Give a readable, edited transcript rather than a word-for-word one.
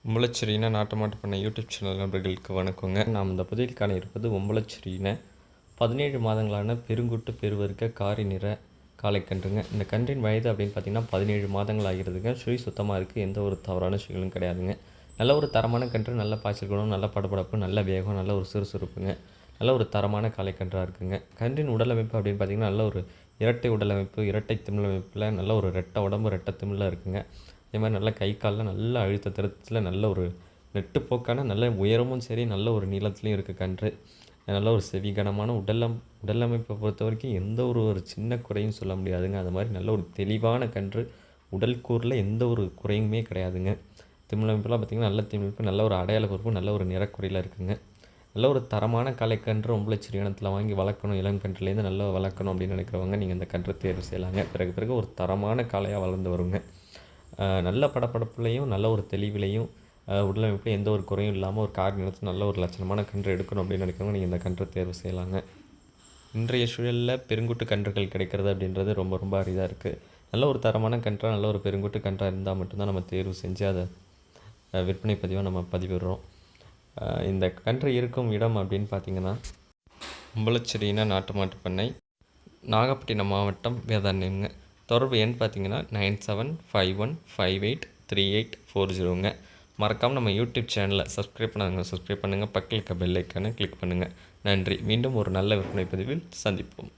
ஒம்பளச்சேரியின நாட்டு மாட்டு பண்ணை யூடியூப் சேனல் நண்பர்களுக்கு வணக்கங்க. நாம் இந்த பதிவில் காண இருப்பது ஒம்பளச்சேரியின 17 மாதங்களான பெருங்குட்டு பெருவர்க்க காரி நிற காளைக்கன்றுங்க. இந்த கன்றின் வயது அப்படின்னு பார்த்திங்கன்னா 17 மாதங்கள் ஆகிறதுங்க. சுழி சுத்தமாக இருக்குது, எந்த ஒரு தவறான விஷயங்களும் கிடையாதுங்க. நல்ல ஒரு தரமான கன்று, நல்ல பாய்ச்சல் குணம், நல்ல படபடப்பு, நல்ல வேகம், நல்ல ஒரு சுறுசுறுப்புங்க. நல்ல ஒரு தரமான காளைக்கன்றாக இருக்குங்க. கன்றின் உடலமைப்பு அப்படின்னு பார்த்திங்கன்னா நல்ல ஒரு இரட்டை உடலமைப்பு, இரட்டை திமிழ் அமைப்பில் நல்ல ஒரு ரெட்டை உடம்பு, ரெட்டை திமிழில் இருக்குங்க. அதே மாதிரி நல்ல கை காலில் நல்ல அழுத்த திருத்தத்தில் நல்ல ஒரு நெட்டுப்போக்கான நல்ல உயரமும் சரி, நல்ல ஒரு நீளத்துலையும் இருக்குது கன்று. நல்ல ஒரு செவிகனமான உடலமைப்பை பொறுத்த வரைக்கும் எந்த ஒரு சின்ன குறையும் சொல்ல முடியாதுங்க. அது மாதிரி நல்ல ஒரு தெளிவான கன்று, உடல் கூறில் எந்த ஒரு குறையுமே கிடையாதுங்க. திமிழமைப்புலாம் பார்த்திங்கன்னா நல்ல திமிழமைப்பு, நல்ல ஒரு அடையாள பொறுப்பு, நல்ல ஒரு நிறக்குறையில் இருக்குதுங்க. நல்ல ஒரு தரமான காளைக்கன்று ஒம்பளச்சேரி இனத்தில் வாங்கி வளர்க்கணும், இளங்கன்றுலேருந்து நல்லா வளர்க்கணும் அப்படின்னு நினைக்கிறவங்க நீங்கள் இந்த கன்று தேர்வு செய்யலாங்க. பிறகு ஒரு தரமான காளையாக வளர்ந்து வருங்க. நல்ல படப்படப்புலையும், நல்ல ஒரு தெளிவிலையும், உடலமைப்பில் எந்த ஒரு குறையும் இல்லாமல் ஒரு கார் நிலத்தில் நல்ல ஒரு லட்சணமான கன்று எடுக்கணும் அப்படின்னு நினைக்கிறவங்க நீங்கள் இந்த கன்றை தேர்வு செய்யலாங்க. இன்றைய சூழலில் பெருங்குட்டு கன்றுகள் கிடைக்கிறது அப்படின்றது ரொம்ப ரொம்ப அரிதாக இருக்குது. நல்ல ஒரு தரமான கன்றாக, நல்ல ஒரு பெருங்குட்டு கன்றாக இருந்தால் மட்டும்தான் நம்ம தேர்வு செஞ்சு அதை விற்பனை பதிவாக நம்ம பதிவிடுறோம். இந்த கன்று இருக்கும் இடம் அப்படின்னு பார்த்திங்கன்னா ஒம்பளச்சேரியின நாட்டு மாட்டு பண்ணை, நாகப்பட்டினம் மாவட்டம், வேதாரண்யம்ங்க. தொடர்பு எண் பார்த்திங்கன்னா 9751583840ங்க. மறக்காமல் நம்ம யூடியூப் சேனலை சப்ஸ்கிரைப் பண்ணுங்கள். பக்கத்தில் இருக்க பெல் ஐக்கானை கிளிக் பண்ணுங்கள். நன்றி. மீண்டும் ஒரு நல்ல விற்பனை பதிவில் சந்திப்போம்.